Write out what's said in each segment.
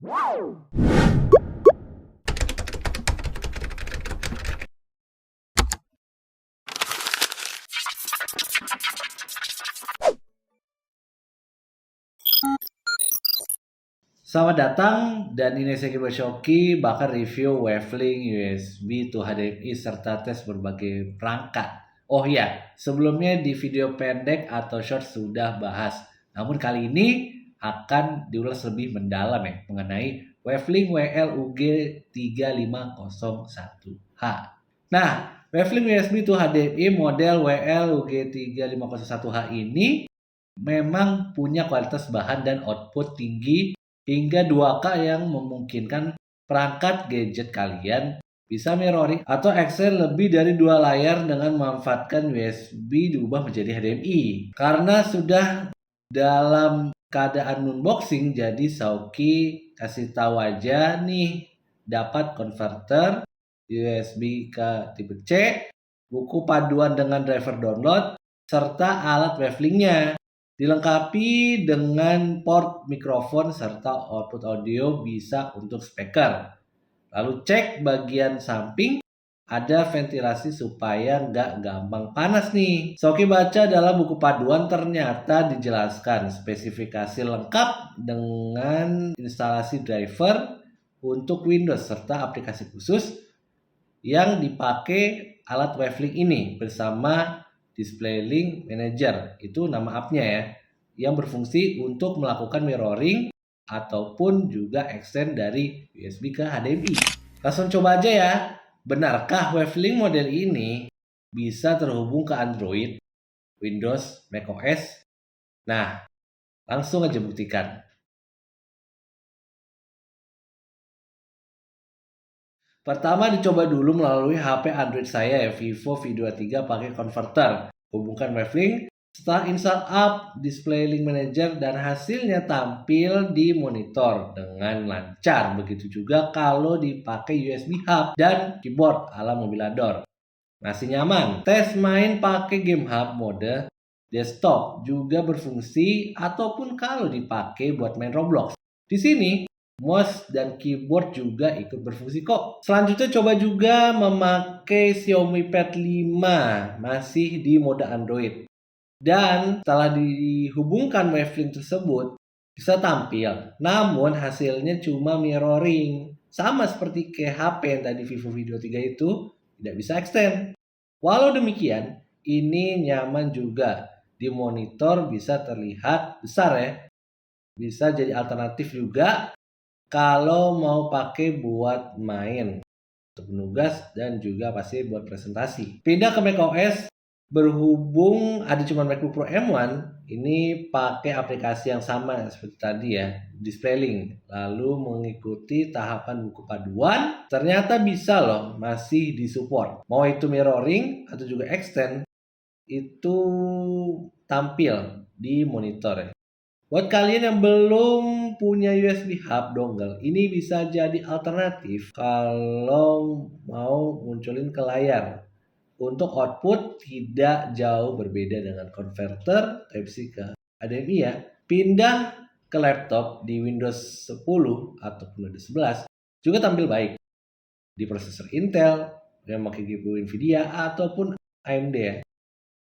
Selamat datang dan ini saya Kibo Shoki bakal review Wavelength USB to HDMI serta tes berbagai perangkat. Oh ya, sebelumnya di video pendek atau short sudah bahas. Namun kali ini akan diulas lebih mendalam ya mengenai Wavelength WL-UG3501H. Nah, Wavelength USB to HDMI model WL-UG3501H ini memang punya kualitas bahan dan output tinggi hingga 2K yang memungkinkan perangkat gadget kalian bisa mirroring atau extend lebih dari 2 layar dengan memanfaatkan USB diubah menjadi HDMI. Karena sudah dalam keadaan unboxing, jadi Sauki kasih tahu aja nih dapat konverter USB ke tipe C, buku paduan dengan driver download, serta alat wavelengthnya. Dilengkapi dengan port mikrofon serta output audio bisa untuk speaker. Lalu cek bagian samping ada ventilasi supaya nggak gampang panas nih. Soki baca dalam buku paduan ternyata dijelaskan spesifikasi lengkap dengan instalasi driver untuk Windows serta aplikasi khusus yang dipakai alat wavelength ini bersama DisplayLink Manager, itu nama app-nya ya, yang berfungsi untuk melakukan mirroring ataupun juga extend dari USB ke HDMI. Langsung coba aja ya, benarkah wavelength model ini bisa terhubung ke Android, Windows, macOS? Nah, langsung aja buktikan. Pertama dicoba dulu melalui HP Android saya ya, Vivo V23 pakai converter. Hubungkan wavelength, setelah install app DisplayLink Manager dan hasilnya tampil di monitor dengan lancar. Begitu juga kalau dipakai USB hub dan keyboard ala mobilador. Masih nyaman. Tes main pakai game hub mode desktop juga berfungsi ataupun kalau dipakai buat main Roblox. Di sini mouse dan keyboard juga ikut berfungsi kok. Selanjutnya coba juga memakai Xiaomi Pad 5 masih di mode Android. Dan setelah dihubungkan wavelength tersebut bisa tampil. Namun hasilnya cuma mirroring. Sama seperti ke HP yang tadi Vivo V23 itu tidak bisa extend. Walau demikian, ini nyaman juga. Di monitor bisa terlihat besar ya. Bisa jadi alternatif juga kalau mau pakai buat main, untuk menugas dan juga pasti buat presentasi. Pindah ke macOS, berhubung ada cuma MacBook Pro M1, ini pakai aplikasi yang sama seperti tadi ya, DisplayLink. Lalu mengikuti tahapan buku paduan, ternyata bisa loh, masih disupport. Mau itu mirroring atau juga extend, itu tampil di monitor ya. Buat kalian yang belum punya USB hub dongle, ini bisa jadi alternatif kalau mau munculin ke layar. Untuk output tidak jauh berbeda dengan konverter Type-C ke HDMI ya. Pindah ke laptop di Windows 10 ataupun Windows 11 juga tampil baik. Di prosesor Intel, yang pakai GPU Nvidia ataupun AMD ya.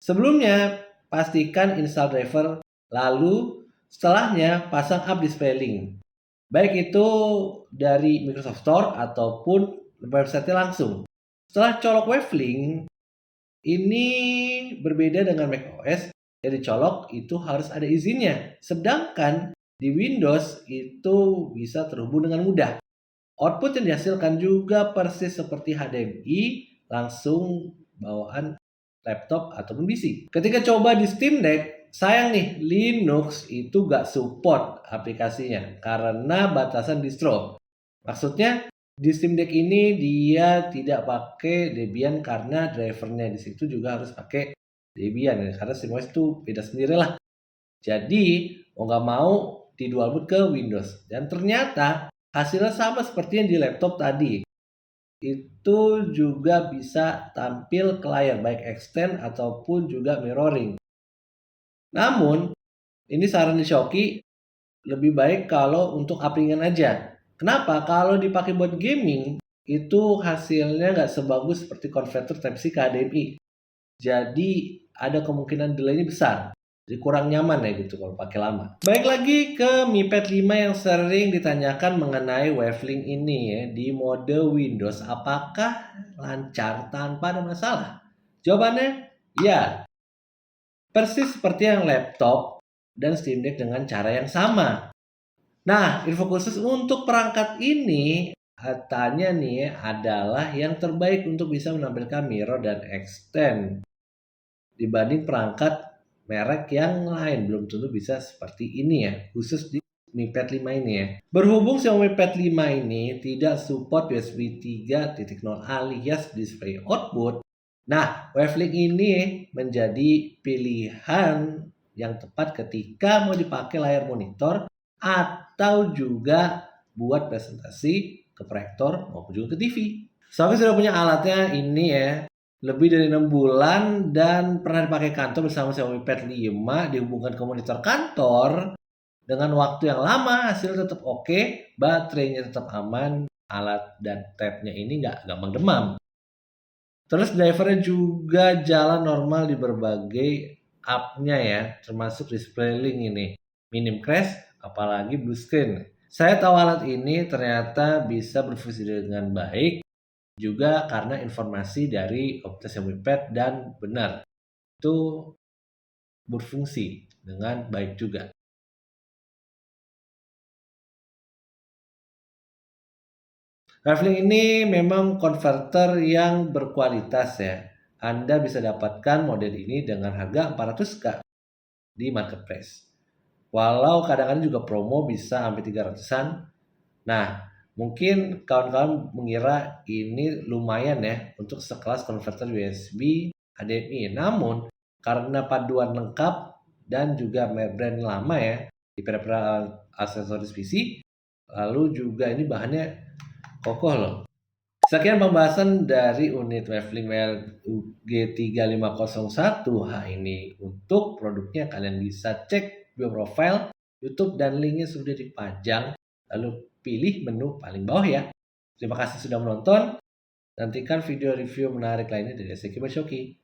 Sebelumnya, pastikan install driver, lalu setelahnya pasang app DisplayLink. Baik itu dari Microsoft Store ataupun website langsung. Setelah colok wavelength, ini berbeda dengan macOS. Yang dicolok itu harus ada izinnya. Sedangkan di Windows itu bisa terhubung dengan mudah. Output yang dihasilkan juga persis seperti HDMI, langsung bawaan laptop ataupun PC. Ketika coba di Steam Deck, sayang nih Linux itu gak support aplikasinya karena batasan distro. Maksudnya di Steam Deck ini dia tidak pakai Debian karena drivernya di situ juga harus pakai Debian ya, karena SteamOS itu beda sendiri lah. Jadi mau gak mau di dual boot ke Windows, dan ternyata hasilnya sama seperti yang di laptop tadi. Itu juga bisa tampil ke layar baik extend ataupun juga mirroring. Namun ini saran di Shoki lebih baik kalau untuk app ringan aja. Kenapa? Kalau dipakai buat gaming, itu hasilnya nggak sebagus seperti konverter Type-C ke HDMI. Jadi ada kemungkinan delay-nya besar. Jadi kurang nyaman ya gitu kalau pakai lama. Baik lagi ke Mi Pad 5 yang sering ditanyakan mengenai wavelength ini ya di mode Windows. Apakah lancar tanpa ada masalah? Jawabannya ya. Persis seperti yang laptop dan Steam Deck dengan cara yang sama. Nah, info khusus untuk perangkat ini katanya nih adalah yang terbaik untuk bisa menampilkan mirror dan extend dibanding perangkat merek yang lain. Belum tentu bisa seperti ini ya, khusus di Mi Pad 5 ini ya. Berhubung Xiaomi Pad 5 ini tidak support USB 3.0 alias display output, nah wavelength ini menjadi pilihan yang tepat ketika mau dipakai layar monitor atau juga buat presentasi ke proyektor maupun juga ke TV. Xiaomi sudah punya alatnya ini ya, lebih dari 6 bulan dan pernah dipakai kantor bersama Xiaomi Pad 5 dihubungkan ke monitor kantor dengan waktu yang lama, hasil tetap oke, baterainya tetap aman, alat dan tabnya ini nggak gampang demam. Terus drivernya juga jalan normal di berbagai app-nya ya, termasuk display link ini. Minim crash, apalagi blue screen. Saya tahu alat ini ternyata bisa berfungsi dengan baik juga karena informasi dari komunitas Xiaomi Pad dan benar itu berfungsi dengan baik juga. Traveling ini memang konverter yang berkualitas ya. Anda bisa dapatkan model ini dengan harga 400k di marketplace. Walau kadang-kadang juga promo bisa sampai 300-an. Nah, mungkin kawan-kawan mengira ini lumayan ya untuk sekelas konverter USB HDMI. Namun, karena paduan lengkap dan juga brand lama ya di beberapa aksesoris PC, lalu juga ini bahannya kokoh loh. Sekian pembahasan dari unit wavelength G3501H ini. Untuk produknya kalian bisa cek bio profile YouTube dan linknya sudah dipajang. Lalu pilih menu paling bawah ya. Terima kasih sudah menonton. Nantikan video review menarik lainnya dari Seki Bashoki.